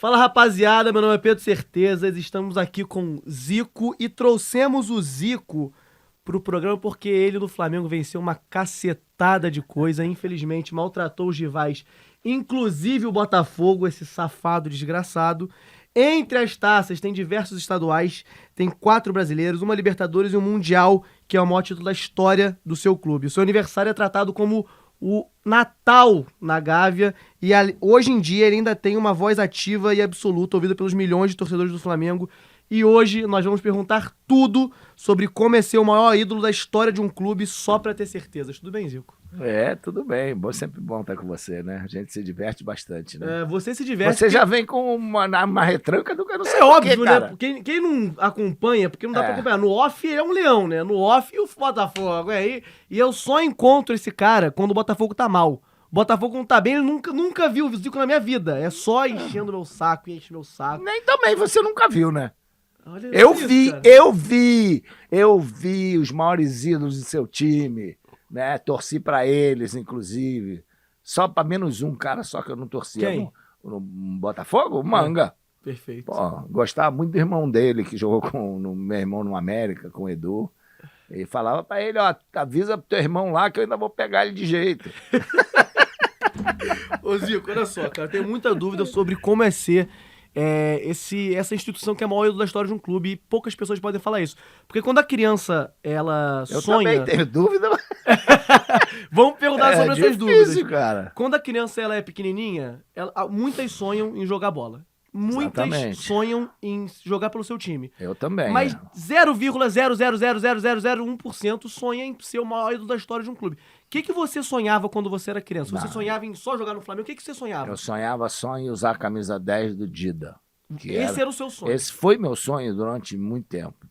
Fala, rapaziada, meu nome é Pedro Certezas, estamos aqui com Zico e trouxemos o Zico pro programa porque ele no Flamengo venceu uma cacetada de coisa, infelizmente maltratou os rivais, inclusive o Botafogo, esse safado desgraçado. Entre as taças tem diversos estaduais, tem 4 brasileiros, uma Libertadores e um Mundial, que é o maior título da história do seu clube. O seu aniversário é tratado como o Natal na Gávea e hoje em dia ele ainda tem uma voz ativa e absoluta, ouvida pelos milhões de torcedores do Flamengo. E hoje nós vamos perguntar tudo sobre como é ser o maior ídolo da história de um clube, só pra ter certezas. Tudo bem, Zico? Tudo bem. Sempre bom estar com você, né? A gente se diverte bastante, né? Você se diverte. Você já vem com uma retranca do que eu não sei É óbvio, quê, né? cara. Quem não acompanha, porque não dá pra acompanhar. No off ele é um leão, né? No off e o Botafogo. E eu só encontro esse cara quando o Botafogo tá mal. O Botafogo não tá bem, ele nunca viu o Zico na minha vida. É só enchendo meu saco e enche meu saco. Nem também, você nunca viu, né? Olha Eu isso, vi, cara. eu vi os maiores ídolos do seu time, né? Torci pra eles, inclusive. Só pra menos um cara só que eu não torcia. Quem? No Botafogo? O Manga. Perfeito. Pô, gostava muito do irmão dele, que jogou com meu irmão no América, com o Edu. E falava pra ele, ó, avisa pro teu irmão lá que eu ainda vou pegar ele de jeito. Ô Zico, olha só, cara, eu tenho muita dúvida sobre como é ser essa instituição que é a maior ídolo da história de um clube e poucas pessoas podem falar isso. Porque quando a criança, ela Eu sonha... também tenho dúvida. Vamos perguntar sobre essas dúvidas. Cara. Quando a criança ela é pequenininha, muitas sonham em jogar bola. Muitas Exatamente. sonham em jogar pelo seu time. Eu também. Mas 0,00001% sonha em ser o maior ídolo da história de um clube. O que você sonhava quando você era criança? Você sonhava em só jogar no Flamengo? O que você sonhava? Eu sonhava só em usar a camisa 10 do Dida. Esse era o seu sonho. Esse foi meu sonho durante muito tempo.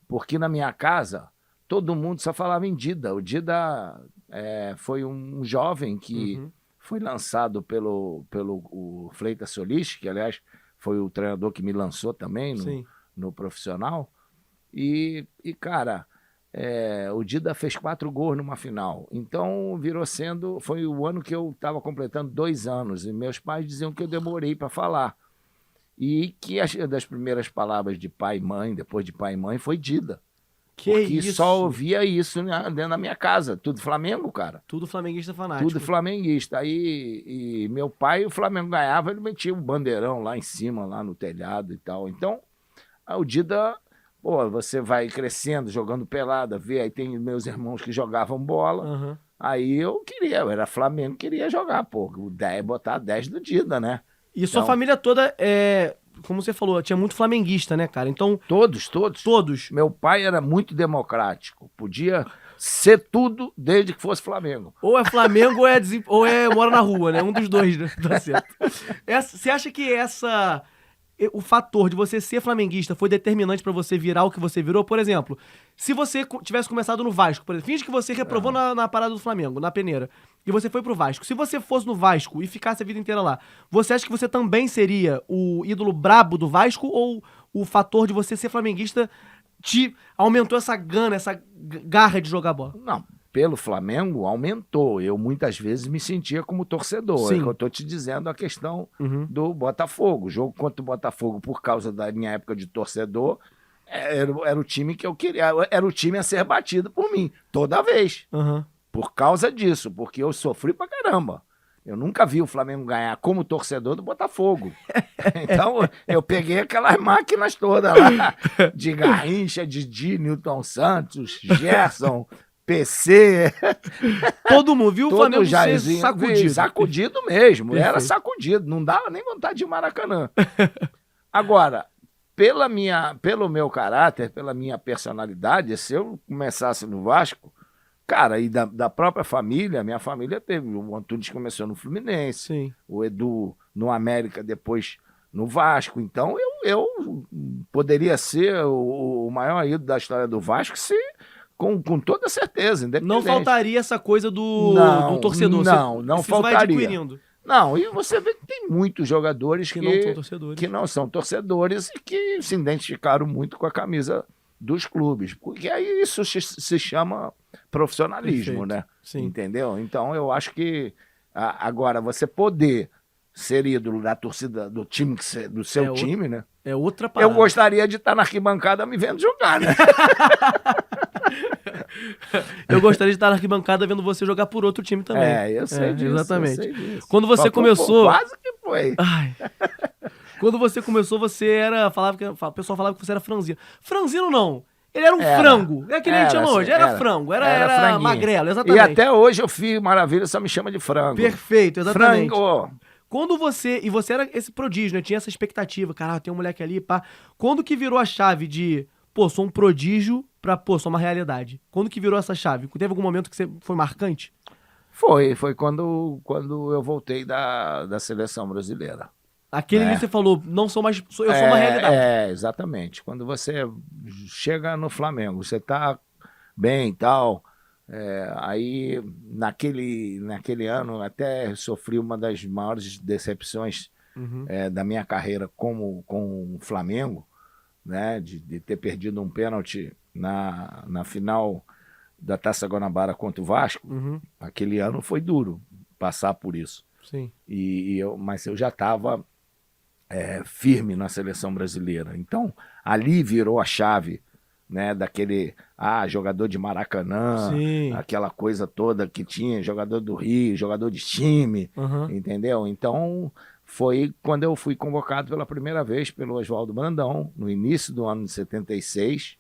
Porque na minha casa, todo mundo só falava em Dida. O Dida foi um jovem que foi lançado pelo o Fleitas Solis, que aliás foi o treinador que me lançou também no profissional. E cara, o Dida fez 4 gols numa final. Então foi o ano que eu estava completando 2 anos. E meus pais diziam que eu demorei para falar. E que das primeiras palavras de pai e mãe, depois de pai e mãe, foi Dida. Porque só ouvia isso dentro da minha casa. Tudo Flamengo, cara. Tudo flamenguista fanático. Tudo flamenguista. Aí e meu pai, o Flamengo ganhava, ele metia um bandeirão lá em cima, lá no telhado e tal. Então, o Dida, pô, você vai crescendo, jogando pelada, vê, aí tem meus irmãos que jogavam bola. Aí eu era Flamengo, queria jogar, pô. Botar 10 do Dida, né? E sua família toda como você falou, tinha muito flamenguista, né, cara? Então... Todos. Todos. Meu pai era muito democrático. Podia ser tudo desde que fosse Flamengo. Ou é Flamengo ou mora na rua, né? Um dos dois, né? Tá certo. Você acha que o fator de você ser flamenguista foi determinante pra você virar o que você virou? Por exemplo, se você tivesse começado no Vasco, por exemplo, finge que você reprovou na parada do Flamengo, na peneira, e você foi pro Vasco. Se você fosse no Vasco e ficasse a vida inteira lá, você acha que você também seria o ídolo brabo do Vasco ou o fator de você ser flamenguista te aumentou essa gana, essa garra de jogar bola? Não, pelo Flamengo aumentou. Eu muitas vezes me sentia como torcedor. Sim. É que eu tô te dizendo a questão do Botafogo. O jogo contra o Botafogo, por causa da minha época de torcedor, era o time que eu queria. Era o time a ser batido por mim, toda vez. Por causa disso, porque eu sofri pra caramba. Eu nunca vi o Flamengo ganhar como torcedor do Botafogo. Então, eu peguei aquelas máquinas todas lá, de Garrincha, Didi, Newton Santos, Gerson, PC. Todo mundo viu o Flamengo ser sacudido. Sacudido mesmo, era sacudido, não dava nem vontade de ir Maracanã. Agora, pelo meu caráter, pela minha personalidade, se eu começasse no Vasco, cara, e da própria família, minha família teve. O Antunes começou no Fluminense, o Edu no América, depois no Vasco. Então eu poderia ser o maior ídolo da história do Vasco com toda certeza, independente. Não faltaria essa coisa do torcedor. Não faltaria. Vai adquirindo. Não, e você vê que tem muitos jogadores que não são torcedores e que se identificaram muito com a camisa dos clubes, porque aí isso se chama profissionalismo, né? Sim. Entendeu? Então eu acho que agora você poder ser ídolo da torcida do time, do seu time, né? É outra parada. Eu gostaria de estar na arquibancada me vendo jogar, né? Eu gostaria de estar na arquibancada vendo você jogar por outro time também. Eu sei disso. Exatamente. Eu sei disso. Quando você começou... Quase que foi. Ai. Quando você começou, você era... O pessoal falava que você era franzino. Franzino não. Ele era um frango. É que nem a gente chama hoje. Era frango. Era magrelo, exatamente. E até hoje o Fio Maravilha só me chama de frango. Perfeito, exatamente. Frango. Quando você... E você era esse prodígio, né? Tinha essa expectativa. Cara, tem um moleque ali, pá. Quando que virou a chave de... Pô, sou um prodígio pra, pô, sou uma realidade? Quando que virou essa chave? Teve algum momento que você foi marcante? Foi quando eu voltei da seleção brasileira. Aquele ali você falou, não sou mais... Eu sou uma realidade. Exatamente. Quando você chega no Flamengo, você tá bem e tal... aí, naquele ano, até sofri uma das maiores decepções da minha carreira com o Flamengo, né, de ter perdido um pênalti na final da Taça Guanabara contra o Vasco. Aquele ano foi duro passar por isso. Sim. Mas eu já estava firme na seleção brasileira. Então, ali virou a chave, né, daquele jogador de Maracanã, sim, aquela coisa toda que tinha, jogador do Rio, jogador de time, entendeu? Então, foi quando eu fui convocado pela primeira vez pelo Oswaldo Brandão, no início do ano de 76,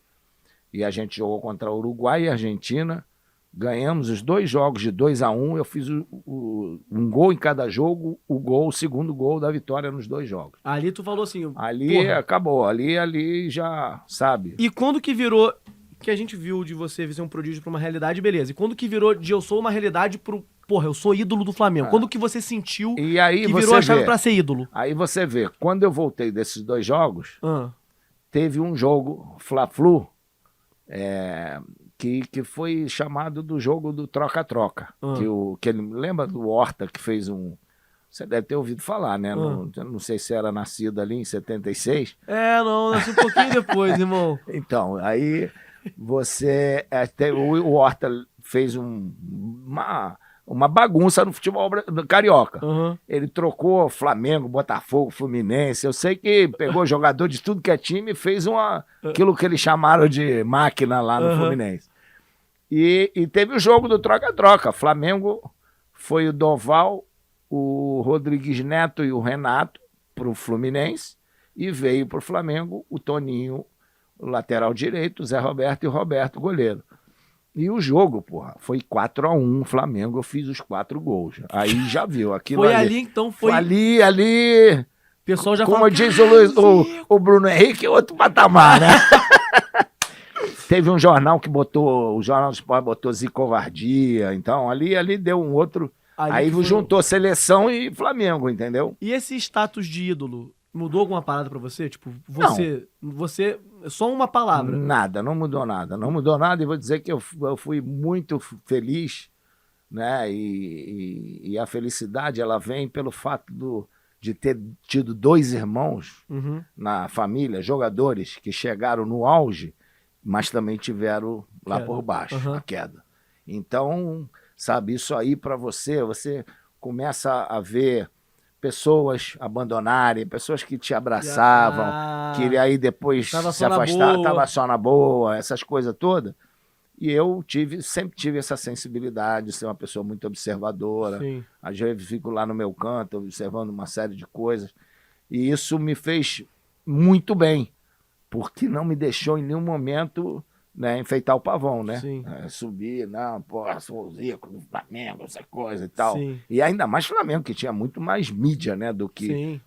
e a gente jogou contra o Uruguai e a Argentina, ganhamos os 2 jogos de 2-1, eu fiz um gol em cada jogo, o segundo gol da vitória nos 2 jogos. Ali tu falou assim... Ali acabou, ali já, sabe. E quando que virou, que a gente viu de você ser um prodígio pra uma realidade, beleza. E quando que virou de eu sou uma realidade pro... Porra, eu sou ídolo do Flamengo. Quando que você sentiu e aí que virou a chave pra ser ídolo? Aí você vê, quando eu voltei desses 2 jogos, teve um jogo, Fla-Flu, que foi chamado do jogo do troca-troca. Que ele lembra do Horta, que fez um... Você deve ter ouvido falar, né? Não sei se era nascido ali em 76. Não, nasci um pouquinho depois, irmão. Então, aí você... o Horta fez uma bagunça no futebol carioca. Ele trocou Flamengo, Botafogo, Fluminense. Eu sei que pegou jogador de tudo que é time e fez aquilo que eles chamaram de máquina lá no Fluminense. E teve o jogo do troca-troca. Flamengo foi o Doval, o Rodrigues Neto e o Renato para o Fluminense, e veio para o Flamengo o Toninho, o lateral direito, o Zé Roberto e o Roberto, o goleiro. E o jogo, porra, foi 4-1 Flamengo, eu fiz os 4 gols. Aí já viu aquilo foi ali, então foi... Ali... O pessoal já como fala... diz o Bruno Henrique, outro patamar, né? Teve um jornal que botou, o Jornal do Esporte botou Zicovardia, então ali deu um outro... Aí juntou seleção e Flamengo, entendeu? E esse status de ídolo, mudou alguma parada pra você? Tipo, você só uma palavra. Nada, não mudou nada. Não mudou nada, e vou dizer que eu fui muito feliz, né? E a felicidade, ela vem pelo fato de ter tido 2 irmãos na família, jogadores que chegaram no auge, mas também tiveram lá por baixo, a queda. Então, sabe, isso aí para você começa a ver pessoas abandonarem, pessoas que te abraçavam, que aí depois se afastaram, tava só na boa, essas coisas todas. E eu sempre tive essa sensibilidade de ser uma pessoa muito observadora. Sim. Às vezes fico lá no meu canto, observando uma série de coisas. E isso me fez muito bem, porque não me deixou em nenhum momento, né, enfeitar o pavão, né? Subir, não, sou o Zico do Flamengo, essa coisa e tal. Sim. E ainda mais Flamengo, que tinha muito mais mídia, né, do que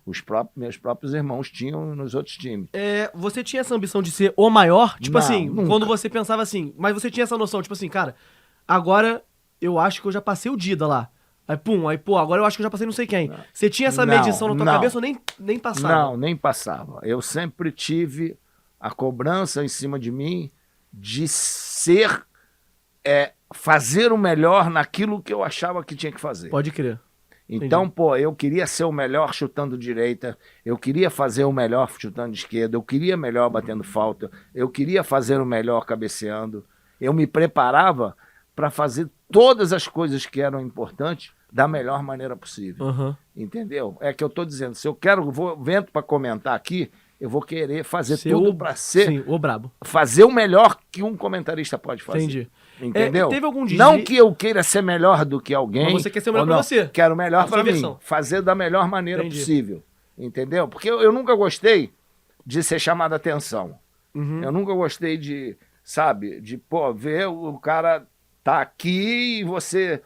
meus próprios irmãos tinham nos outros times. Você tinha essa ambição de ser o maior? Tipo não, assim, nunca. Quando você pensava assim, mas você tinha essa noção, tipo assim, cara, agora eu acho que eu já passei o Dida lá. Aí, pô, agora eu acho que eu já passei não sei quem. Você tinha essa medição na tua cabeça ou nem passava? Não, nem passava. Eu sempre tive a cobrança em cima de mim de fazer o melhor naquilo que eu achava que tinha que fazer. Pode crer. Então, Entendi. pô, eu queria ser o melhor chutando direita, eu queria fazer o melhor chutando esquerda, eu queria melhor batendo falta, eu queria fazer o melhor cabeceando. Eu me preparava para fazer todas as coisas que eram importantes da melhor maneira possível. Uhum. Entendeu? É que eu tô dizendo, se eu vento para comentar aqui, eu vou querer fazer Ser tudo para ser... Sim, o brabo. Fazer o melhor que um comentarista pode fazer. Entendi. Entendeu? Teve algum Não que eu queira ser melhor do que alguém. Mas você quer ser o melhor ou pra não. você. Quero o melhor A para sua mim. versão. Fazer da melhor maneira Entendi. possível. Entendeu? Porque eu nunca gostei de ser chamado a atenção. Uhum. Eu nunca gostei de, sabe, de, pô, ver o cara tá aqui e você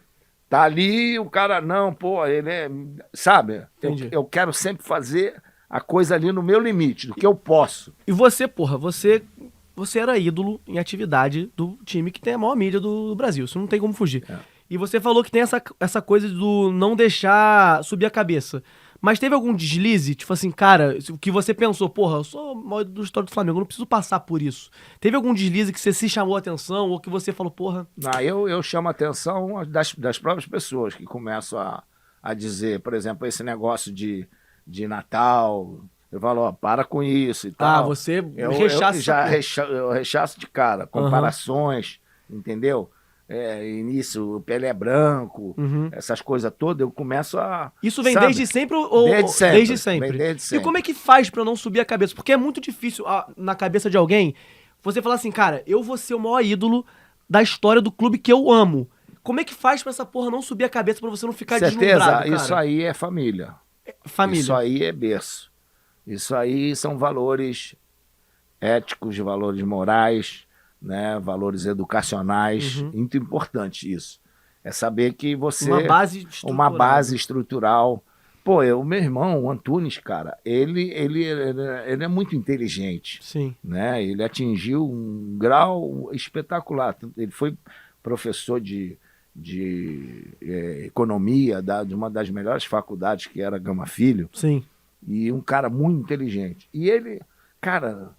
tá ali, o cara não, pô, ele é, sabe? Entendi. Eu quero sempre fazer a coisa ali no meu limite, do que eu posso. E você, porra, você era ídolo em atividade do time que tem a maior mídia do Brasil. Isso não tem como fugir. É. E você falou que tem essa coisa do não deixar subir a cabeça. Mas teve algum deslize? Tipo assim, cara, o que você pensou, porra, eu sou o maior do história do Flamengo, eu não preciso passar por isso. Teve algum deslize que você se chamou a atenção ou que você falou, porra... Não, eu chamo a atenção das próprias pessoas que começam a dizer, por exemplo, esse negócio de Natal. Eu falo, ó, para com isso e tal. Ah, você rechaça eu rechaço de cara. Comparações, entendeu? Início, o Pelé branco, essas coisas todas, eu começo a... Isso vem sabe? desde sempre ou... Desde sempre. Desde sempre. Vem desde sempre. E como é que faz pra não subir a cabeça? Porque é muito difícil na cabeça de alguém você falar assim, cara, eu vou ser o maior ídolo da história do clube que eu amo. Como é que faz pra essa porra não subir a cabeça pra você não ficar deslumbrado, cara? Isso aí é família. Família. Isso aí é berço. Isso aí são valores éticos, valores morais, né? Valores educacionais. Muito importante isso. É saber que você... Uma base estrutural. Pô, o meu irmão, o Antunes, cara, ele é muito inteligente. Sim. Né? Ele atingiu um grau espetacular. Ele foi professor de economia de uma das melhores faculdades, que era Gama Filho. Sim. E um cara muito inteligente. E ele, cara,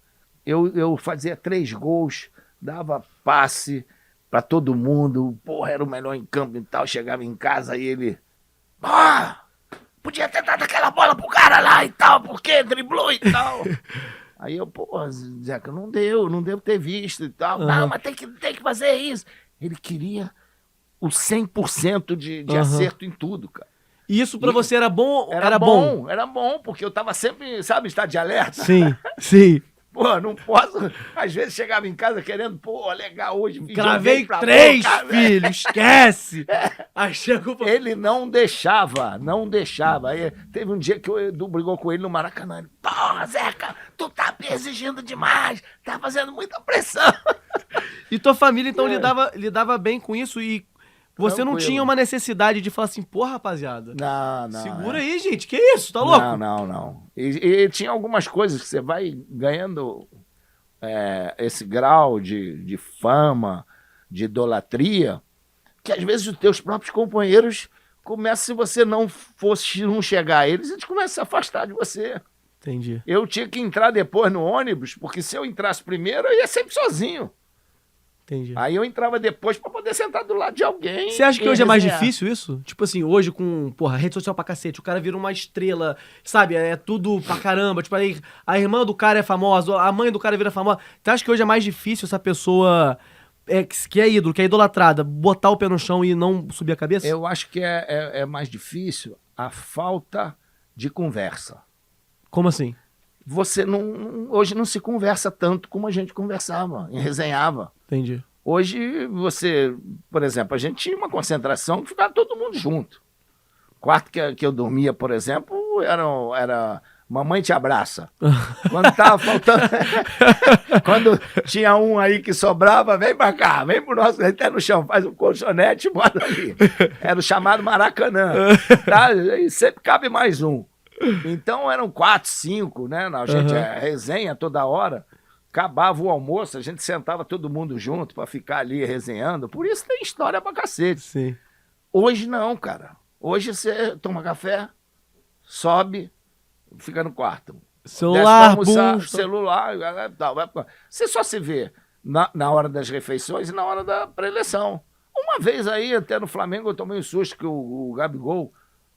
eu fazia 3 gols, dava passe pra todo mundo, porra, era o melhor em campo e tal. Chegava em casa e ele... podia ter dado aquela bola pro cara lá e tal, porque driblou e tal. Aí eu, porra, Zeca, não devo ter visto e tal. Não, mas tem que fazer isso. Ele queria o 100% de acerto em tudo, cara. E isso pra você era bom? Era bom, porque eu tava sempre, sabe, estado de alerta. Sim, sim. Pô, não posso... Às vezes chegava em casa querendo, pô, legal, hoje... Gravei 3, filho, esquece! Achando... Ele não deixava. Aí, teve um dia que o Edu brigou com ele no Maracanã. Ele, porra, Zeca, tu tá me exigindo demais, tá fazendo muita pressão. E tua família, então, lidava bem com isso e... Você não tinha uma necessidade de falar assim, pô, rapaziada. Não. Segura aí, gente. Que isso? Tá louco? Não. E tinha algumas coisas que você vai ganhando esse grau de fama, de idolatria, que às vezes os teus próprios companheiros começam, se você não chegar a eles começam a se afastar de você. Entendi. Eu tinha que entrar depois no ônibus, porque se eu entrasse primeiro, eu ia sempre sozinho. Entendi. Aí eu entrava depois pra poder sentar do lado de alguém. Você acha que hoje é mais difícil isso? Tipo assim, hoje com, porra, rede social pra cacete, o cara vira uma estrela, sabe? É tudo pra caramba. Tipo, aí a irmã do cara é famosa, a mãe do cara vira famosa. Você acha que hoje é mais difícil essa pessoa que é ídolo, que é idolatrada, botar o pé no chão e não subir a cabeça? Eu acho que é mais difícil a falta de conversa. Como assim? Você hoje não se conversa tanto como a gente conversava e resenhava. Entendi. Hoje você, por exemplo, a gente tinha uma concentração que ficava todo mundo junto. O quarto que eu dormia, por exemplo, era Mamãe Te Abraça. Quando tava faltando... Quando tinha um aí que sobrava, vem pra cá, vem pro nosso... Até no chão, faz um colchonete e bota ali. Era o chamado Maracanã. Tá? E sempre cabe mais um. Então eram 4, 5, né? A gente resenha toda hora. Acabava o almoço, a gente sentava todo mundo junto pra ficar ali resenhando. Por isso tem história pra cacete. Sim. Hoje não, cara. Hoje você toma café, sobe, fica no quarto. Celular, celular, tal. Você só se vê na hora das refeições e na hora da pré-eleição. Uma vez aí, até no Flamengo, eu tomei um susto que o Gabigol...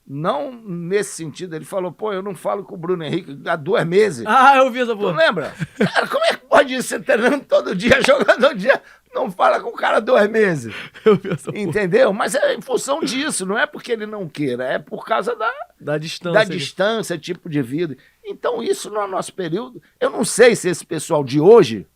Não nesse sentido, ele falou, pô, eu não falo com o Bruno Henrique há 2 meses. Ah, eu vi essa porra. Tu lembra? Cara, como é que pode ir você treinando todo dia, jogando todo dia? não fala com o cara 2 meses. Eu vi essa porra. Entendeu? Mas é em função disso, não é porque ele não queira, é por causa Da distância. distância, tipo de vida. Então, isso no nosso período, eu não sei se esse pessoal de hoje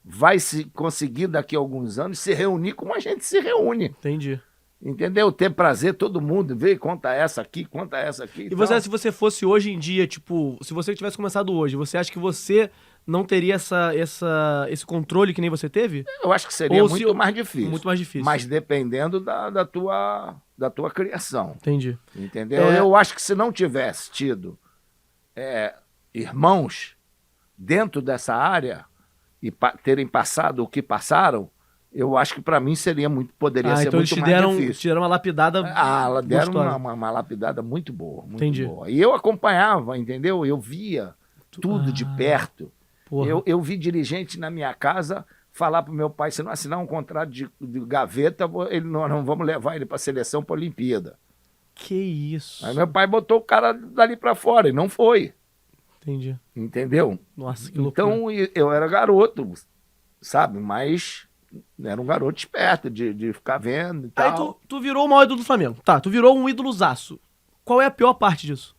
vai se conseguir daqui a alguns anos se reunir como a gente se reúne. Entendi. Entendeu? Ter prazer, todo mundo, ver, conta essa aqui, conta essa aqui. E você, se você fosse hoje em dia, tipo, se você tivesse começado hoje, você acha que você não teria esse controle que nem você teve? Eu acho que seria Ou muito mais difícil. Muito mais difícil. Mas dependendo da tua criação. Entendi. Entendeu? Eu acho que se não tivesse tido irmãos dentro dessa área e terem passado o que passaram, eu acho que para mim poderia ser então muito eles mais difícil. te deram uma lapidada. Deram gostosa. uma lapidada muito boa, muito Entendi. boa. E eu acompanhava, entendeu? Eu via tudo de perto. Porra. Eu vi dirigente na minha casa falar pro meu pai, se não assinar um contrato de gaveta, nós não vamos levar ele para a seleção para a Olimpíada. Que isso. Aí meu pai botou o cara dali para fora e não foi. Entendi. Entendeu? Nossa, que loucura. Então eu era garoto, sabe? Mas era um garoto esperto de ficar vendo e tal. Aí tu virou o maior ídolo do Flamengo. Tá, tu virou um ídolozaço. Qual é a pior parte disso?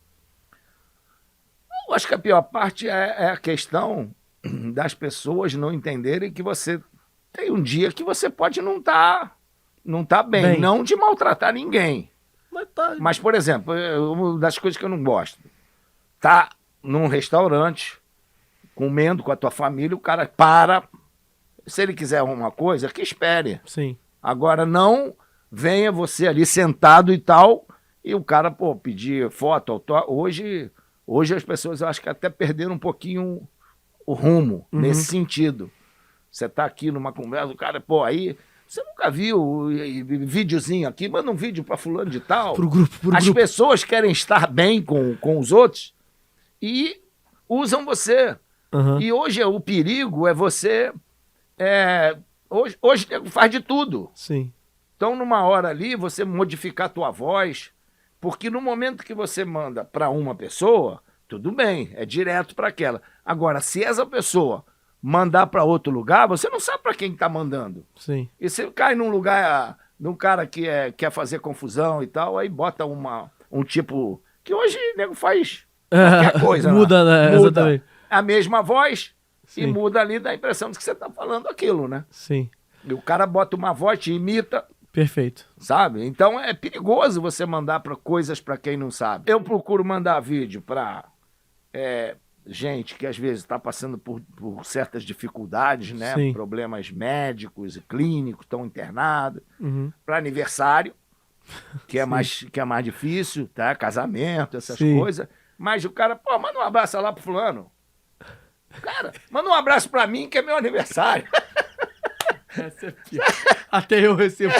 Eu acho que a pior parte é a questão das pessoas não entenderem que você tem um dia que você pode não tá bem. Não de maltratar ninguém. Mas, por exemplo, uma das coisas que eu não gosto, tá num restaurante, comendo com a tua família, o cara para, se ele quiser alguma coisa, que espere. Sim. Agora não venha você ali sentado e tal, e o cara, pedir foto, hoje as pessoas, eu acho que até perderam um pouquinho o rumo, nesse sentido. Você tá aqui numa conversa, o cara, aí, você nunca viu videozinho aqui, manda um vídeo para fulano de tal. Pro grupo. As pessoas querem estar bem com os outros e usam você. Uhum. E hoje o perigo é você... Hoje faz de tudo. Sim. Então, numa hora ali, você modificar a tua voz, porque no momento que você manda para uma pessoa, tudo bem, é direto para aquela. Agora, se essa pessoa mandar para outro lugar, você não sabe para quem está mandando. Sim. E você cai num lugar, num cara que quer fazer confusão e tal, aí bota um tipo... Que hoje o nego faz qualquer coisa. Muda, né? Muda Exatamente. a mesma voz. Sim. E muda ali, dá a impressão de que você está falando aquilo, né? Sim. E o cara bota uma voz, te imita, Perfeito. sabe? Então é perigoso você mandar coisas para quem não sabe. Eu procuro mandar vídeo para gente que às vezes está passando por certas dificuldades, né? Sim. Problemas médicos e clínicos, estão internados. Uhum. Para aniversário, que é mais difícil, tá? Casamento, essas Sim. coisas. Mas o cara, manda um abraço lá pro fulano. Cara, manda um abraço pra mim, que é meu aniversário. Essa é pior. Até eu recebo.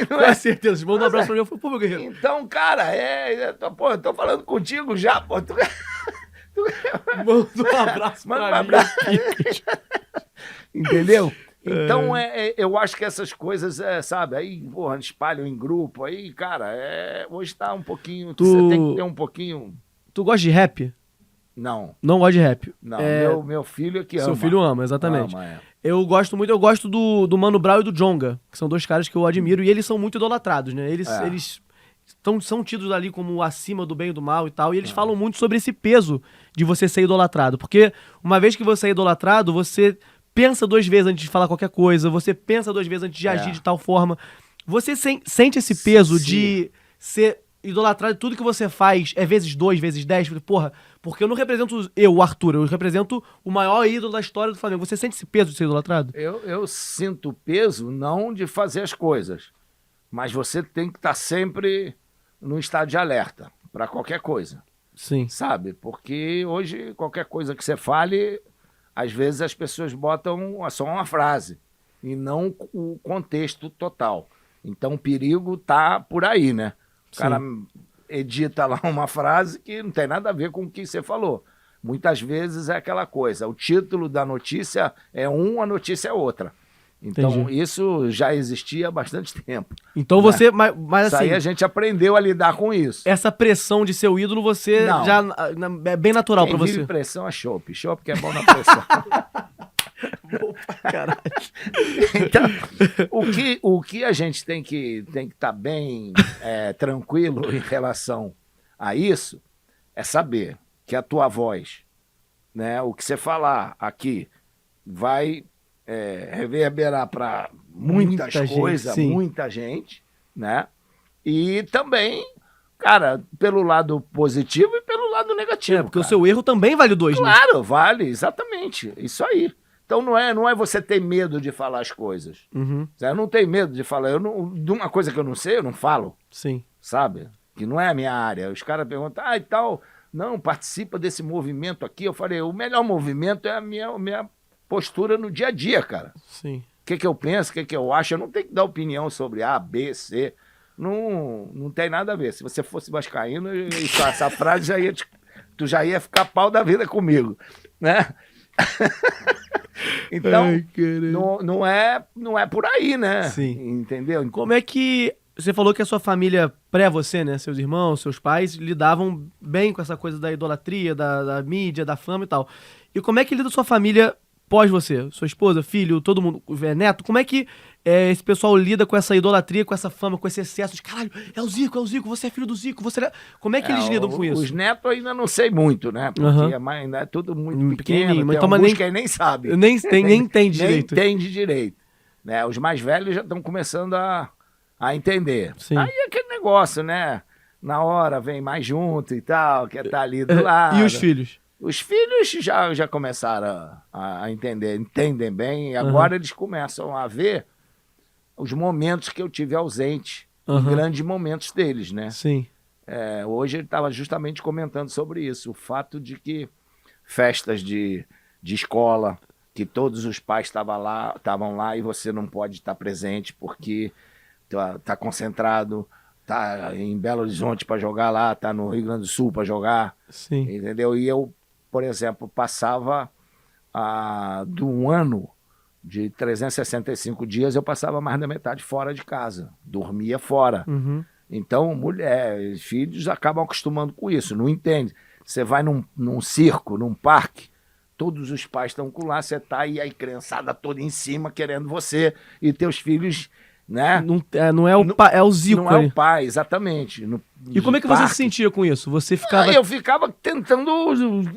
Com certeza. Manda um abraço pra mim. Eu falo, meu guerreiro. Então, cara, eu tô falando contigo já, pô. Manda um abraço Manda pra um mim. abraço. Entendeu? Então, eu acho que essas coisas, sabe, aí, espalham em grupo, aí, cara, hoje tá um pouquinho, você tem que ter um pouquinho... Tu gosta de rap? Não. Não gosto de rap. Não, meu filho é que ama. Seu filho ama, exatamente. Ama, Eu gosto do Mano Brown e do Djonga, que são dois caras que eu admiro, e eles são muito idolatrados, né? Eles são tidos ali como acima do bem e do mal e tal, e eles falam muito sobre esse peso de você ser idolatrado, porque uma vez que você é idolatrado, você pensa 2 vezes antes de falar qualquer coisa, você pensa 2 vezes antes de agir de tal forma. Você sente esse peso de ser idolatrado, tudo que você faz é vezes 2, vezes 10, porra, porque eu não represento o Arthur, eu represento o maior ídolo da história do Flamengo. Você sente esse peso de ser idolatrado? Eu sinto o peso não de fazer as coisas, mas você tem que estar sempre no estado de alerta para qualquer coisa. Sim. Sabe? Porque hoje qualquer coisa que você fale, às vezes as pessoas botam só uma frase e não o contexto total. Então o perigo tá por aí, né? O cara edita lá uma frase que não tem nada a ver com o que você falou. Muitas vezes é aquela coisa, o título da notícia é a notícia é outra. Então, Entendi. Isso já existia há bastante tempo. Então você, mas Isso assim, aí a gente aprendeu a lidar com isso. essa pressão de ser o ídolo, você Não. já é bem natural pra Quem você. vive pressão é chopp. Chopp que é bom na pressão. Bom pra caralho. Então, o que a gente tem que estar bem tranquilo em relação a isso é saber que a tua voz, né, o que você falar aqui vai reverberar para muitas coisas, muita gente, né? E também, cara, pelo lado positivo e pelo lado negativo. Porque cara, o seu erro também vale 2, né? claro, vale, exatamente. Isso aí. Então não é você ter medo de falar as coisas. Uhum. Eu não tenho medo de falar. De uma coisa que eu não sei, eu não falo. Sim. Sabe? Que não é a minha área. Os caras perguntam, e tal, não, participa desse movimento aqui. Eu falei, o melhor movimento é a minha postura no dia a dia, cara. Sim. O que eu penso, o que eu acho. Eu não tenho que dar opinião sobre A, B, C. Não tem nada a ver. Se você fosse vascaíno, essa frase tu já ia ficar pau da vida comigo, né? Então, não é por aí, né? Sim. Entendeu? Como é que... Você falou que a sua família, pré-você, né? Seus irmãos, seus pais, lidavam bem com essa coisa da idolatria, da mídia, da fama e tal. E como é que lida a sua família pós você? Sua esposa, filho, todo mundo, neto? Como é que esse pessoal lida com essa idolatria, com essa fama, com esse excesso de caralho, é o Zico, você é filho do Zico, você... Como é que eles lidam com isso? Os netos ainda não sei muito, né? Porque ainda é tudo muito pequeno, mas que nem sabe. Nem entende direito. Nem entende direito. Né? Os mais velhos já estão começando a entender. Sim. Aí é aquele negócio, né? Na hora vem mais junto e tal, quer estar ali do lado. E os filhos? Os filhos já começaram a entender, entendem bem, e agora eles começam a ver os momentos que eu tive ausente, os grandes momentos deles, né? Sim. Hoje ele estava justamente comentando sobre isso, o fato de que festas de escola, que todos os pais estavam lá e você não pode estar presente porque tá concentrado, tá em Belo Horizonte para jogar lá, tá no Rio Grande do Sul para jogar, sim, entendeu? E eu, por exemplo, passava de um ano de 365 dias, eu passava mais da metade fora de casa, dormia fora. Então, mulher, filhos acabam acostumando com isso, não entende. Você vai num circo, num parque, todos os pais estão com lá, você tá aí, a criançada toda em cima querendo você, e teus filhos, né? Não é o pai, é o Zico. Não é o pai, exatamente. E como é que você se sentia com isso? Você ficava... Eu ficava tentando,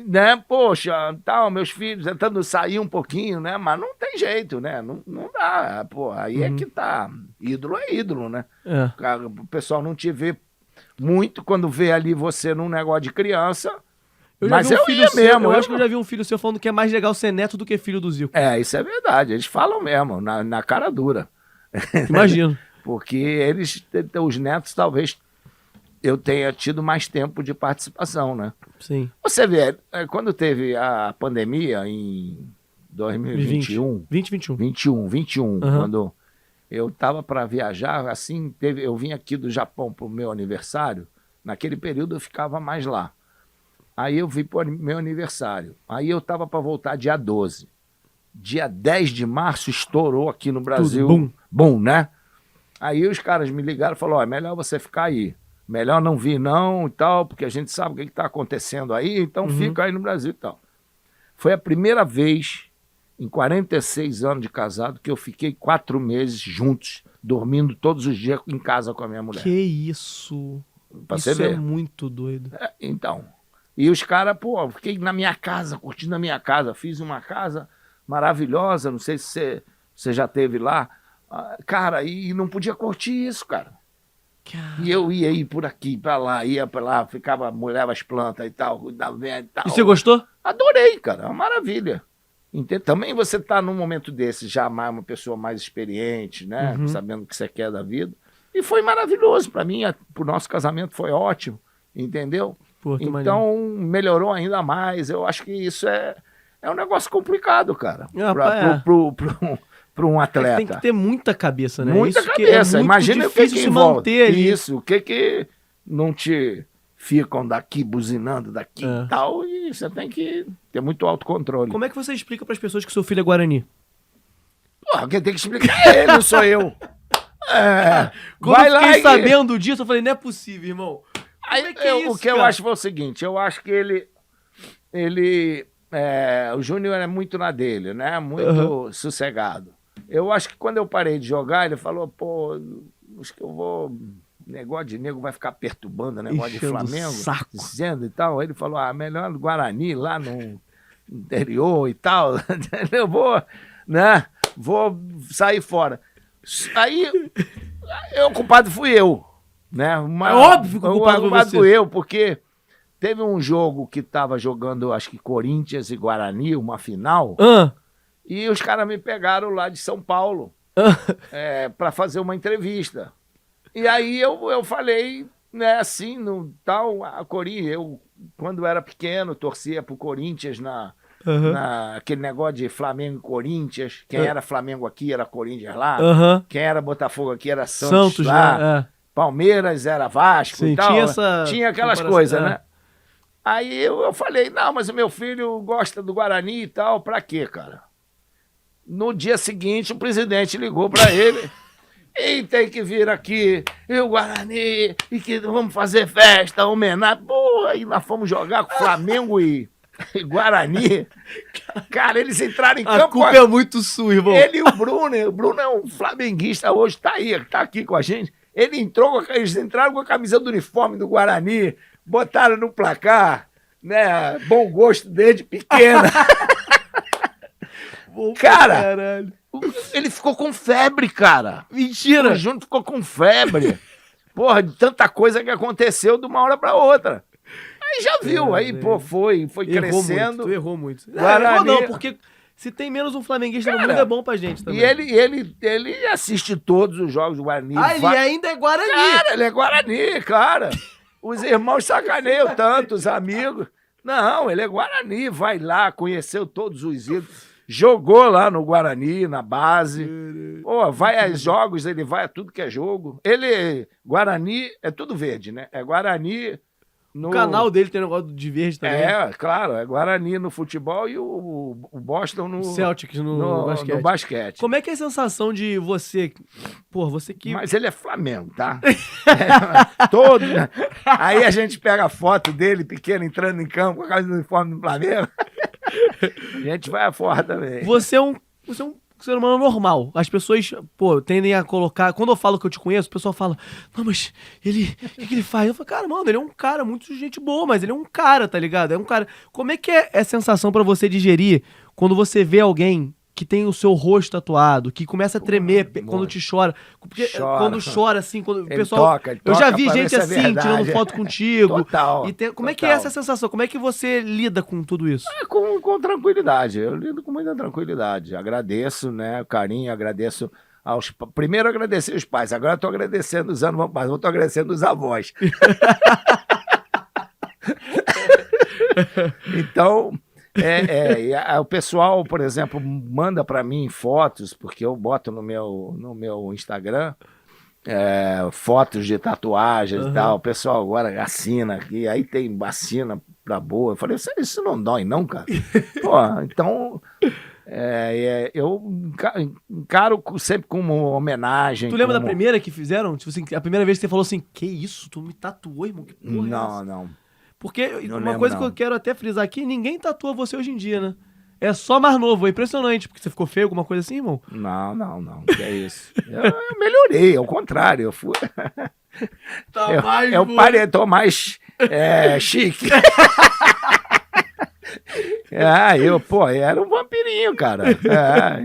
né? Poxa, tal, meus filhos, tentando sair um pouquinho, né? Mas não tem jeito, né? Não dá, pô. Aí é que tá. Ídolo é ídolo, né? O pessoal não te vê muito quando vê ali você num negócio de criança. Mas eu ia mesmo. Eu acho que eu já vi um filho seu falando que é mais legal ser neto do que filho do Zico. Isso é verdade. Eles falam mesmo, na cara dura. Imagino. Porque os netos, talvez eu tenha tido mais tempo de participação, né? Sim. Você vê, quando teve a pandemia em 2021... 2021, quando eu estava para viajar, assim, eu vim aqui do Japão para o meu aniversário, naquele período eu ficava mais lá. Aí eu vim para o meu aniversário. Aí eu estava para voltar dia 12. Dia 10 de março estourou aqui no Brasil. Bum, né? Aí os caras me ligaram e falaram, é melhor você ficar aí. Melhor não vir não e tal, porque a gente sabe o que está acontecendo aí, então fica aí no Brasil e tal. Foi a primeira vez em 46 anos de casado que eu fiquei 4 meses juntos, dormindo todos os dias em casa com a minha mulher. Que isso? Isso é muito doido. Então, e os caras, pô, fiquei na minha casa, curtindo a minha casa, fiz uma casa maravilhosa, não sei se você já esteve lá, cara, e não podia curtir isso, cara. E eu ia ir por aqui, pra lá, ia pra lá, molhava as plantas e tal, cuidava bem e tal. E você gostou? Adorei, cara, é uma maravilha. Também você tá num momento desse, já uma pessoa mais experiente, né, sabendo o que você quer da vida, e foi maravilhoso pra mim, pro nosso casamento foi ótimo, entendeu? Pô, então, melhorou ainda mais, eu acho que isso é um negócio complicado, cara, para um atleta. Tem que ter muita cabeça, né? Muita cabeça. Imagina o que se manter ali. Isso, o que não te ficam daqui buzinando daqui e tal, e você tem que ter muito autocontrole. Como é que você explica para as pessoas que seu filho é Guarani? Porra, quem tem que explicar é ele, não sou eu. Quando eu fiquei sabendo disso, eu falei, não é possível, irmão. O que eu acho foi o seguinte, eu acho que ele o Júnior é muito na dele, né? Muito sossegado. Eu acho que quando eu parei de jogar, ele falou, pô, acho que eu vou... Negócio de nego vai ficar perturbando, negócio de Flamengo, saco. dizendo e tal. Aí ele falou, melhor no Guarani, lá no interior e tal. Eu vou, né? Vou sair fora. Aí, o culpado fui eu, né? É óbvio que o culpado foi você. Fui eu, porque teve um jogo que tava jogando, acho que Corinthians e Guarani, uma final, e os caras me pegaram lá de São Paulo para fazer uma entrevista. E aí eu falei, né, assim, no tal, a Corinthians, eu, quando era pequeno, torcia pro Corinthians aquele negócio de Flamengo e Corinthians. Quem era Flamengo aqui era Corinthians lá. Quem era Botafogo aqui era Santos lá. Né? Palmeiras era Vasco. Sim, e tal. Tinha aquelas coisas, né? Aí eu falei, não, mas o meu filho gosta do Guarani e tal, pra quê, cara? No dia seguinte, o presidente ligou pra ele. E tem que vir aqui, e o Guarani, e que vamos fazer festa, homenagem. Porra, e nós fomos jogar com Flamengo e Guarani. Cara, eles entraram em campo. A culpa é muito sua, irmão. Ele e o Bruno é um flamenguista hoje, tá aqui com a gente. Eles entraram com a camisa do uniforme do Guarani, botaram no placar, né? Bom gosto desde pequena. Cara, caralho. Ele ficou com febre, cara. Mentira! O Júnior ficou com febre. Porra, de tanta coisa que aconteceu de uma hora pra outra. Aí já viu, foi crescendo. Tu errou muito. Guarani... Não, porque se tem menos um flamenguista no mundo é bom pra gente também. E ele assiste todos os jogos do Guarani. Ele ainda é Guarani. Cara, ele é Guarani, cara. Os irmãos sacaneiam tanto, os amigos. Não, ele é Guarani, vai lá, conheceu todos os ídolos. Jogou lá no Guarani, na base. Pô, vai a jogos, ele vai a tudo que é jogo. Guarani, é tudo verde, né? É Guarani... O canal dele tem negócio de verde também. Claro, é Guarani no futebol e o Boston no... Celtics no basquete. No basquete. Como é que é a sensação de você... Pô, você que... Mas ele é Flamengo, tá? Todo... Aí a gente pega a foto dele, pequeno, entrando em campo com a camisa do uniforme do Flamengo. A gente vai afora também. Você é um ser humano normal. As pessoas, tendem a colocar... Quando eu falo que eu te conheço, o pessoal fala, não, mas ele... O que ele faz? Eu falo, cara, mano, ele é um cara muito gente boa, mas ele é um cara, tá ligado? É um cara... Como é que é a sensação pra você digerir quando você vê alguém que tem o seu rosto tatuado, que começa a tremer quando te chora? Porque quando chora, assim, quando o pessoal... Eu já vi gente assim, tirando foto contigo. Total. Como é que é essa sensação? Como é que você lida com tudo isso? Com tranquilidade. Eu lido com muita tranquilidade. Agradeço, né, o carinho, agradeço primeiro agradecer os pais, agora estou agradecendo os anos, mas estou agradecendo os avós. Então... o pessoal, por exemplo, manda para mim fotos, porque eu boto no meu Instagram fotos de tatuagens e tal. O pessoal agora assina aqui, aí tem vacina pra boa. Eu falei, isso não dói não, cara? Pô, então eu encaro sempre como homenagem. Tu lembra da primeira que fizeram? Tipo assim, a primeira vez que você falou assim, que isso? Tu me tatuou, irmão? Que porra é essa? Não. Porque uma coisa que eu quero até frisar aqui, ninguém tatua você hoje em dia, né? É só mais novo, é impressionante. Porque você ficou feio, alguma coisa assim, irmão? Não, que é isso. Eu melhorei, ao contrário, eu fui... tô mais chique. Eu era um vampirinho, cara.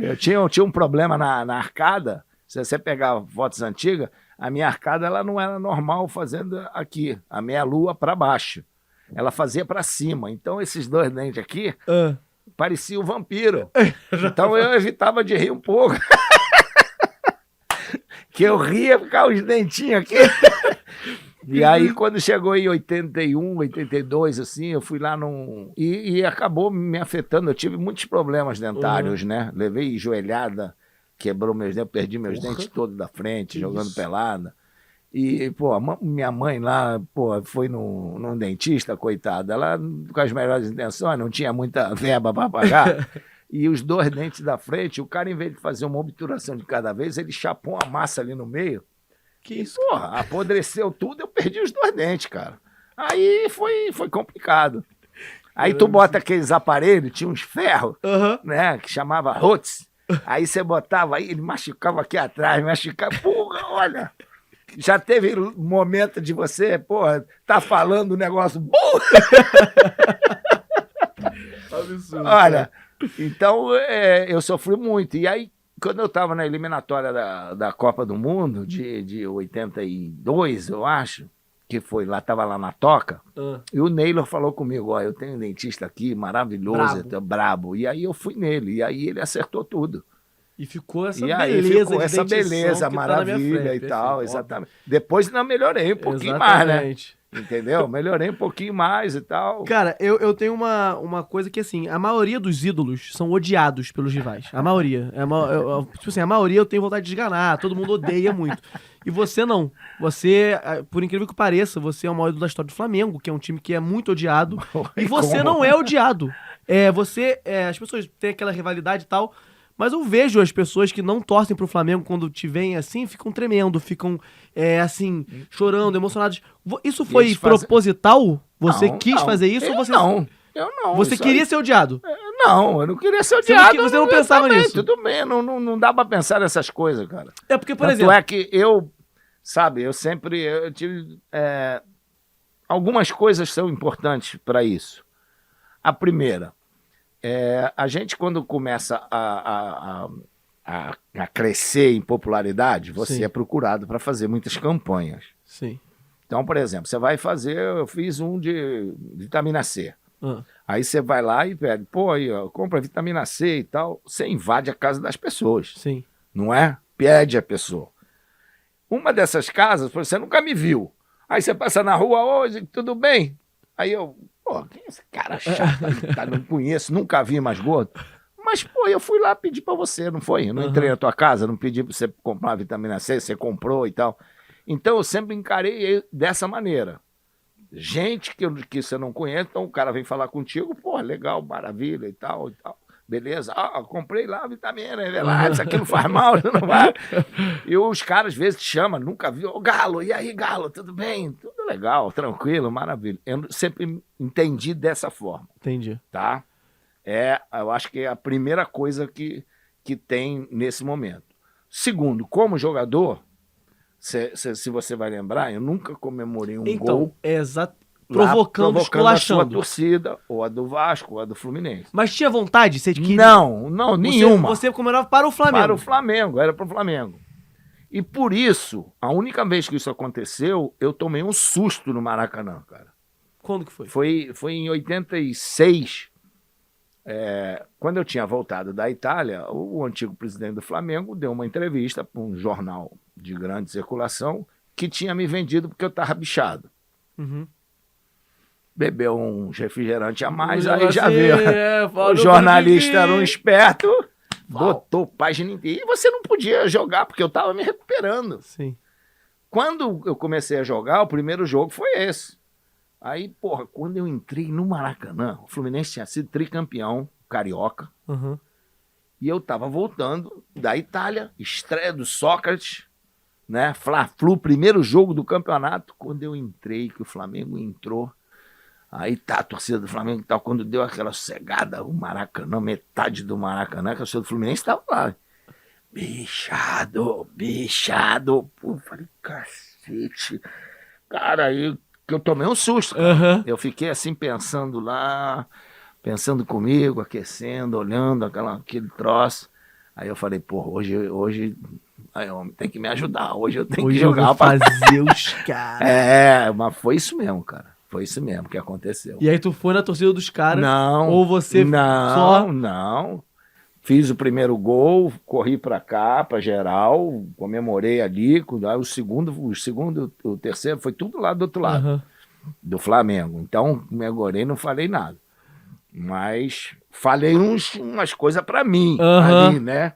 Eu tinha um problema na arcada. Se você pegar fotos antigas, a minha arcada ela não era normal fazendo aqui, a meia lua para baixo. Ela fazia para cima. Então, esses dois dentes aqui pareciam um vampiro. Então, eu evitava de rir um pouco. Que eu ria por causa dos dentinhos aqui. E aí, quando chegou em 81, 82, assim, eu fui lá e acabou me afetando. Eu tive muitos problemas dentários, né? Levei joelhada, quebrou meus dentes, perdi meus dentes todos da frente, jogando pelada. E, minha mãe lá, foi num dentista, coitada. Ela, com as melhores intenções, não tinha muita verba para pagar. E os dois dentes da frente, o cara, em vez de fazer uma obturação de cada vez, ele chapou uma massa ali no meio. Que isso? Apodreceu tudo, eu perdi os dois dentes, cara. Aí foi complicado. Aí tu bota aqueles aparelhos, tinha uns ferros, Aham. né? Que chamava Rhodes. Aí você botava aí, ele machucava aqui atrás, machucava. Porra, olha. Já teve momento de você, porra, tá falando um negócio. Absurdo. Olha, então eu sofri muito. E aí, quando eu tava na eliminatória da Copa do Mundo, de 82, eu acho, que foi lá, tava lá na Toca, e o Neylor falou comigo, ó, eu tenho um dentista aqui, maravilhoso, brabo. E aí eu fui nele, e aí ele acertou tudo. E ficou essa E aí beleza ficou de essa dentição beleza, que tá na minha maravilha frente. e tal, Perfeito, exatamente. Depois ainda melhorei um pouquinho mais, né? Entendeu? Melhorei um pouquinho mais e tal. Cara, eu tenho uma coisa que, assim, a maioria dos ídolos são odiados pelos rivais. A maioria. Tipo assim, a maioria eu tenho vontade de esganar, todo mundo odeia muito. E você não. Você, por incrível que pareça, você é o maior ídolo da história do Flamengo, que é um time que é muito odiado. E você não é odiado. As pessoas têm aquela rivalidade e tal, mas eu vejo as pessoas que não torcem pro Flamengo quando te veem assim, ficam tremendo, ficam, assim, chorando, emocionados. Isso foi proposital? Você quis fazer isso ou você... Não, eu não. Você queria ser odiado? Não, eu não queria ser odiado. Você não pensava nisso? Tudo bem, não dá pra pensar nessas coisas, cara. É porque, por exemplo... Tanto é que eu tive... algumas coisas são importantes pra isso. A primeira... a gente, quando começa a crescer em popularidade, você Sim. é procurado para fazer muitas campanhas. Sim. Então, por exemplo, você vai fazer, eu fiz um de vitamina C. Aí você vai lá e pede, pô, aí, ó, compra vitamina C e tal. Você invade a casa das pessoas. Sim. Não é? Pede a pessoa. Uma dessas casas, você nunca me viu. Aí você passa na rua hoje, tudo bem? Aí eu... Pô, quem é esse cara chato aí? Tá, não conheço, nunca vi mais gordo. Mas, pô, eu fui lá pedir pra você, não foi? Eu não entrei na tua casa, não pedi pra você comprar vitamina C, você comprou e tal. Então eu sempre encarei dessa maneira. Gente que você não conhece, então o cara vem falar contigo, pô, legal, maravilha e tal, e tal. Beleza, comprei lá a vitamina, isso aqui não faz mal, não vai. E os caras às vezes te chamam, nunca viu, ô Galo, e aí Galo, tudo bem? Tudo legal, tranquilo, maravilha. Eu sempre entendi dessa forma. Entendi. Tá? Eu acho que é a primeira coisa que tem nesse momento. Segundo, como jogador, se você vai lembrar, eu nunca comemorei um gol. Exato. Provocando, esculachando. A sua torcida, ou a do Vasco, ou a do Fluminense. Mas tinha vontade? Você queria... Não, nenhuma. Você comemorava para o Flamengo? Para o Flamengo, era para o Flamengo. E por isso, a única vez que isso aconteceu, eu tomei um susto no Maracanã, cara. Quando que foi? Foi em 86, quando eu tinha voltado da Itália, o antigo presidente do Flamengo deu uma entrevista para um jornal de grande circulação que tinha me vendido porque eu estava bichado. Bebeu um refrigerante a mais, aí já viu. O jornalista era um esperto, botou página inteira. E você não podia jogar, porque eu estava me recuperando. Sim. Quando eu comecei a jogar, o primeiro jogo foi esse. Aí, porra, quando eu entrei no Maracanã, o Fluminense tinha sido tricampeão carioca. E eu tava voltando da Itália, estreia do Sócrates, né? Fla-Flu, primeiro jogo do campeonato. Quando eu entrei, que o Flamengo entrou, aí tá a torcida do Flamengo e tal, quando deu aquela cegada, o Maracanã, metade do Maracanã, que a torcida do Fluminense tava lá. Bichado. Pô, falei, cacete. Cara, aí que eu tomei um susto. Eu fiquei assim pensando lá, pensando comigo, aquecendo, olhando aquele troço. Aí eu falei, pô, hoje aí, homem, tem que me ajudar. Hoje eu tenho que jogar. Eu vou fazer os caras. Mas foi isso mesmo, cara. Foi isso mesmo que aconteceu. E aí tu foi na torcida dos caras? Não. Ou você só... Não. Fiz o primeiro gol, corri pra cá, pra geral, comemorei ali. O segundo, o terceiro, foi tudo lá do outro lado, do Flamengo. Então, comemorei, não falei nada. Mas falei umas coisas pra mim, ali, né?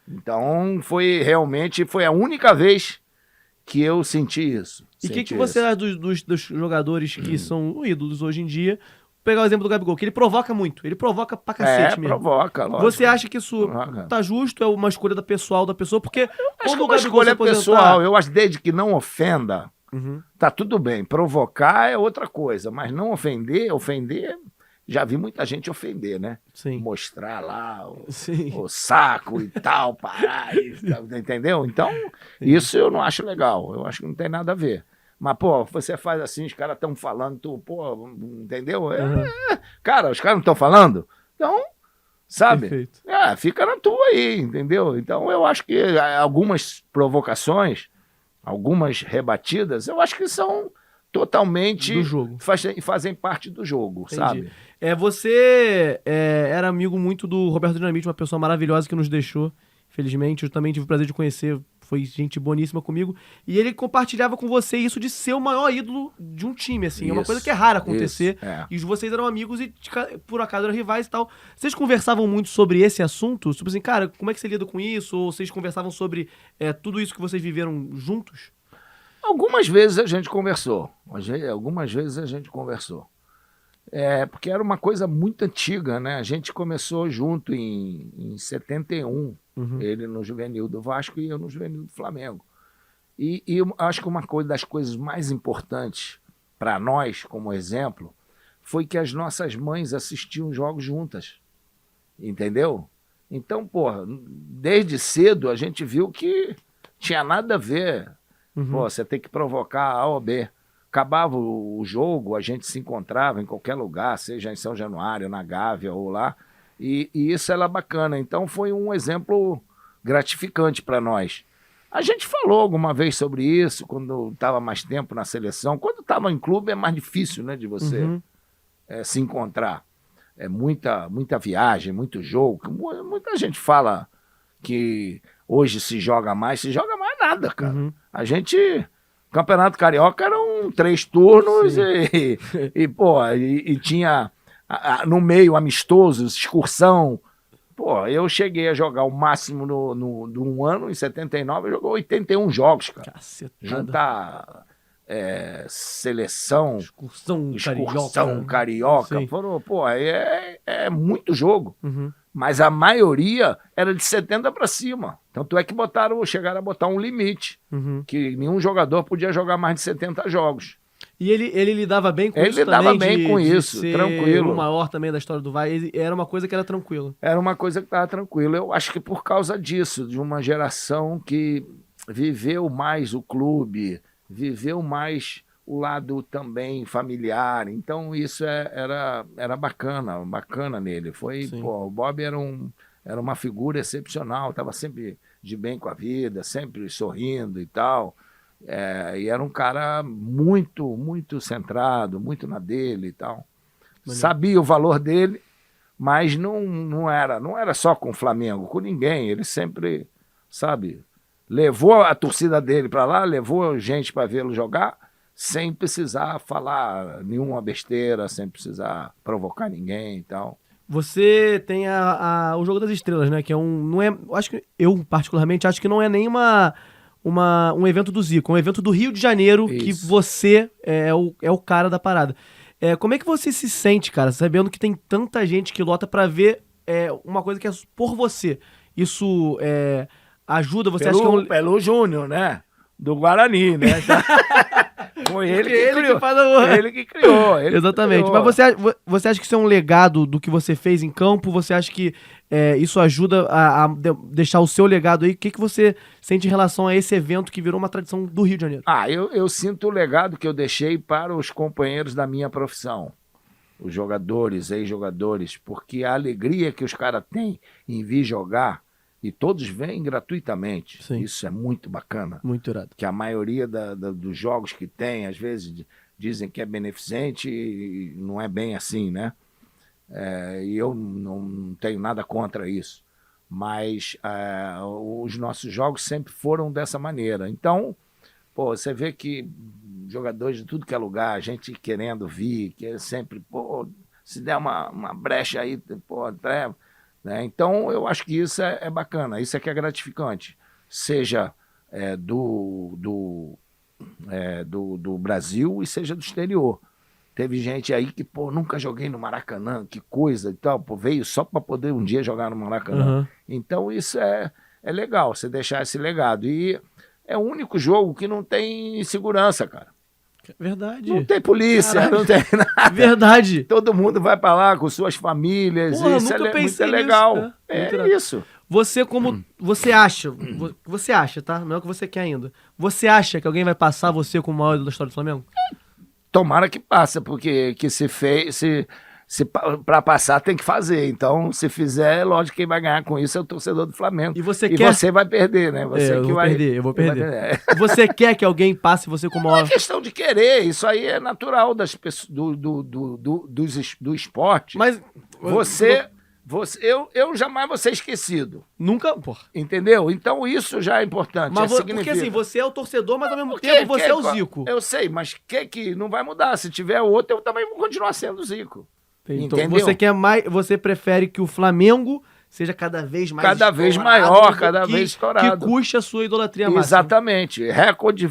Então, foi a única vez que eu senti isso. E o que você acha dos jogadores que são ídolos hoje em dia? Vou pegar o exemplo do Gabigol, que ele provoca muito. Ele provoca pra cacete mesmo. Provoca, lógico. Você acha que isso tá justo? É uma escolha da pessoa? Porque quando o Gabigol se aposentar... pessoal, eu acho desde que não ofenda, tá tudo bem. Provocar é outra coisa, mas não ofender... Já vi muita gente ofender, né? Sim. Mostrar lá Sim. o saco e tal, parar, entendeu? Então, isso eu não acho legal. Eu acho que não tem nada a ver. Mas, pô, você faz assim, os caras estão falando, tu, pô, entendeu? Cara, os caras não estão falando? Então, sabe? Perfeito. Fica na tua aí, entendeu? Então, eu acho que algumas provocações, algumas rebatidas, eu acho que são totalmente Do jogo. Fazem parte do jogo, Entendi. sabe? Você era amigo muito do Roberto Dinamite, uma pessoa maravilhosa que nos deixou, infelizmente. Eu também tive o prazer de conhecer, foi gente boníssima comigo. E ele compartilhava com você isso de ser o maior ídolo de um time, assim. É uma coisa que é rara acontecer. E vocês eram amigos e, por acaso, eram rivais e tal. Vocês conversavam muito sobre esse assunto? Tipo assim, cara, como é que você lida com isso? Ou vocês conversavam sobre tudo isso que vocês viveram juntos? Algumas vezes a gente conversou. Porque era uma coisa muito antiga, né? A gente começou junto em 71, ele no Juvenil do Vasco e eu no Juvenil do Flamengo. E eu acho que uma das coisas mais importantes para nós, como exemplo, foi que as nossas mães assistiam jogos juntas, entendeu? Então, porra, desde cedo a gente viu que tinha nada a ver. Pô, você tem que provocar A ou B. Acabava o jogo, a gente se encontrava em qualquer lugar, seja em São Januário, na Gávea ou lá, e isso era bacana. Então foi um exemplo gratificante para nós. A gente falou alguma vez sobre isso, quando estava mais tempo na seleção. Quando estava em clube é mais difícil, né, de você se encontrar. É muita viagem, muito jogo. Muita gente fala que hoje se joga mais nada, cara. A gente... Campeonato Carioca eram 3 turnos e tinha no meio amistosos, excursão. Pô, eu cheguei a jogar o máximo de um ano, em 79, eu joguei 81 jogos, cara. Cacetada. Juntar seleção, excursão carioca. Foram, pô, é muito jogo. Mas a maioria era de 70 para cima. Tanto é que chegaram a botar um limite, que nenhum jogador podia jogar mais de 70 jogos. E ele lidava bem com isso também? Ele lidava bem com isso, tranquilo. O maior também da história do Vai, era uma coisa que era tranquila. Era uma coisa que estava tranquila. Eu acho que por causa disso, de uma geração que viveu mais o clube, viveu mais o lado também familiar. Então isso era bacana nele. O Bob era uma figura excepcional, estava sempre de bem com a vida, sempre sorrindo e tal. E era um cara muito, muito centrado, muito na dele e tal. Sabia o valor dele, mas não era só com o Flamengo, com ninguém. Ele sempre, sabe, levou a torcida dele para lá, levou gente para vê-lo jogar, sem precisar falar nenhuma besteira, sem precisar provocar ninguém e tal. Você tem o Jogo das Estrelas, né? Que não é, acho que eu particularmente acho que não é nem um evento do Zico, é um evento do Rio de Janeiro. Isso. Que você é o cara da parada. Como é que você se sente, cara, sabendo que tem tanta gente que lota pra ver uma coisa que é por você? Isso ajuda? Você acha que pelo Júnior, né? Do Guarani, né? Foi ele que criou. Exatamente. Criou. Mas você acha que isso é um legado do que você fez em campo? Você acha que isso ajuda a deixar o seu legado aí? O que você sente em relação a esse evento que virou uma tradição do Rio de Janeiro? Eu sinto o legado que eu deixei para os companheiros da minha profissão. Os jogadores, ex-jogadores. Porque a alegria que os caras têm em vir jogar, e todos vêm gratuitamente. Sim. Isso é muito bacana. Muito irado. Que a maioria dos jogos que tem, às vezes, dizem que é beneficente e não é bem assim, né? E eu não tenho nada contra isso. Mas os nossos jogos sempre foram dessa maneira. Então, pô, você vê que jogadores de tudo que é lugar, a gente querendo vir, que sempre, pô, se der uma brecha aí, pô, né? Então, eu acho que isso é bacana, isso é que é gratificante. Seja do Brasil e seja do exterior. Teve gente aí que, pô, nunca joguei no Maracanã, que coisa e tal, pô, veio só para poder um dia jogar no Maracanã. Então, isso é legal, você deixar esse legado. E é o único jogo que não tem segurança, cara. Verdade. Não tem polícia, Caralho. não tem nada. Verdade. Todo mundo vai pra lá com suas famílias. Porra, Isso nunca é pensei muito legal. nisso, né? É Muito legal. isso. Você como... Você acha, tá? Não é o que você quer ainda. Você acha que alguém vai passar você como o maior ídolo da história do Flamengo? Tomara que passe, porque que para passar tem que fazer. Então, se fizer, lógico que quem vai ganhar com isso é o torcedor do Flamengo. E você você vai perder, né? Você eu que vou vai perder, eu vou perder. É. Você quer que alguém passe você como Não é maior... questão de querer, isso aí é natural das pessoas, do esporte. Mas... Eu jamais vou ser esquecido. Nunca... Porra. Entendeu? Então isso já é importante. Mas significa. porque assim, você é o torcedor, mas ao mesmo Porque- tempo você é o que- Zico. Eu sei, mas que não vai mudar. Se tiver outro, eu também vou continuar sendo o Zico. Então, Entendeu? você quer mais, você prefere que o Flamengo seja cada vez mais Cada vez estourado maior, do cada que- vez estourado. Que custe a sua idolatria máxima. Exatamente. Recordes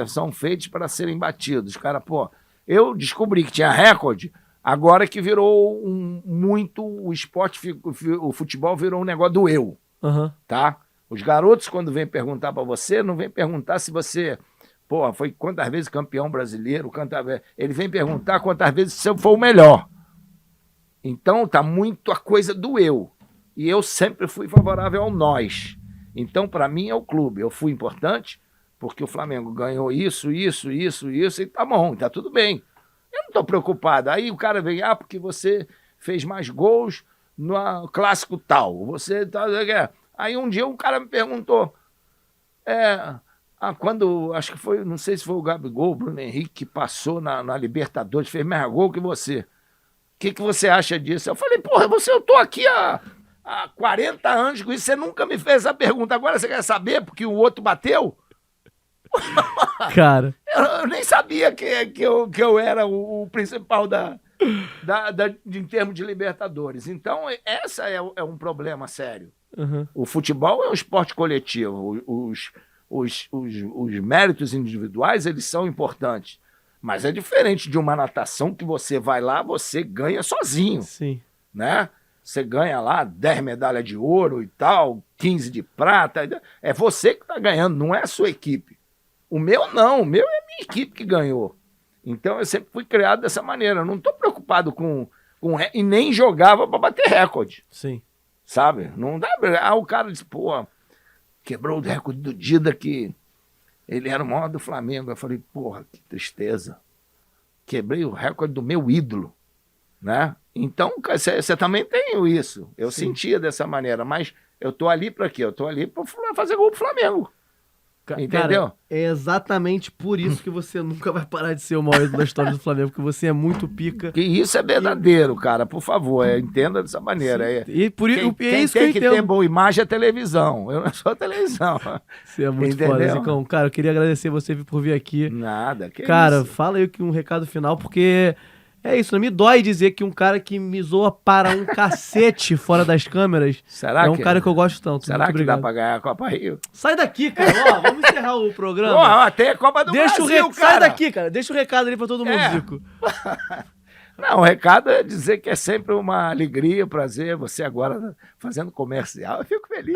são feitos para serem batidos. Cara, pô, eu descobri que tinha recorde, agora que virou muito o esporte, o futebol virou um negócio do eu, Aham. tá? Os garotos, quando vêm perguntar para você, não vêm perguntar se você, pô, foi quantas vezes campeão brasileiro, ele vem perguntar quantas vezes você foi o melhor. Então tá muito a coisa do eu. E eu sempre fui favorável ao nós. Então, para mim, é o clube. Eu fui importante porque o Flamengo ganhou isso, e tá bom, tá tudo bem. Eu não tô preocupado. Aí o cara vem, porque você fez mais gols no clássico tal. Você tá... Aí um dia um cara me perguntou, quando, acho que foi, não sei se foi o Gabigol, o Bruno Henrique, que passou na Libertadores, fez mais gol que você. O que você acha disso? Eu falei, porra, eu tô aqui há 40 anos com isso, você nunca me fez essa pergunta, agora você quer saber porque o outro bateu? Cara. Eu nem sabia que eu era o principal em termos de Libertadores. Então, essa é um problema sério. Uhum. O futebol é um esporte coletivo, os méritos individuais, eles são importantes. Mas é diferente de uma natação que você vai lá, você ganha sozinho, Sim. né? Você ganha lá 10 medalhas de ouro e tal, 15 de prata. É você que está ganhando, não é a sua equipe. O meu não, o meu é a minha equipe que ganhou. Então eu sempre fui criado dessa maneira. Eu não estou preocupado com e nem jogava para bater recorde. Sim. Sabe? Não dá. O cara disse, pô, quebrou o recorde do Dida que ele era o maior do Flamengo. Eu falei, porra, que tristeza. Quebrei o recorde do meu ídolo, né? Então, você também tem isso. Eu sentia dessa maneira, mas eu tô ali para quê? Eu tô ali para fazer gol pro Flamengo. Entendeu? Cara, é exatamente por isso que você nunca vai parar de ser o maior ídolo da história do Flamengo, porque você é muito pica. Que isso é verdadeiro, cara. Por favor, entenda dessa maneira. E por isso Quem é isso tem que eu que ter entendo. boa imagem é televisão. Eu não sou televisão. Você é muito Entendeu? foda, Zicão. Cara, eu queria agradecer você por vir aqui. Nada, que Cara, isso. fala aí um recado final, porque é isso, não me dói dizer que um cara que me zoa para um cacete fora das câmeras Será um cara que eu gosto tanto. Será Muito que dá obrigado. pra ganhar a Copa Rio? Sai daqui, cara. Ó, vamos encerrar o programa. Porra, até a Copa do Deixa Brasil, cara. Sai daqui, cara. Deixa o recado ali pra todo mundo, Zico. Não, o recado é dizer que é sempre uma alegria, um prazer. Você agora fazendo comercial, eu fico feliz.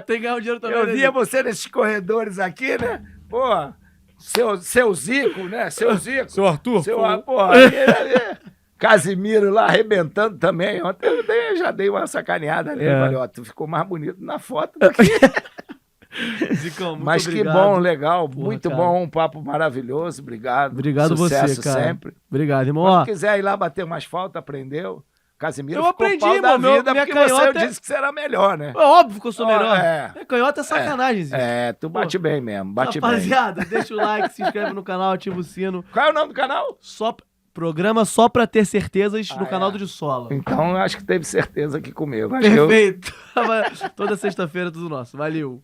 Tem que ganhar o dinheiro também. Eu né, via Zico? você nesses corredores aqui, né? Pô, seu Zico, né? Seu Zico. Seu Arthur. Porra, Casimiro lá arrebentando também. Ontem eu já dei uma sacaneada nele. Falei, ó, tu ficou mais bonito na foto do que... Zicão, muito Mas obrigado. que bom, legal, Porra, muito cara. bom, um papo maravilhoso, obrigado. Obrigado Sucesso você, cara. sempre. Obrigado, irmão. Quando Ó, quiser ir lá bater umas faltas, aprendeu. Casimiro Eu ficou aprendi, pau da irmão, vida minha porque você canhota disse que você era melhor, né? é óbvio que eu sou melhor. É. Minha canhota é sacanagem, Zico. Tu bate bem mesmo, bate Rapaziada, deixa o like, se inscreve no canal, ativa o sino. bem. Qual é o nome do canal? Programa só pra ter certezas no canal do De Sola. Então, eu acho que teve certeza aqui comigo. Acho que Perfeito. Toda sexta-feira tudo nosso. Valeu.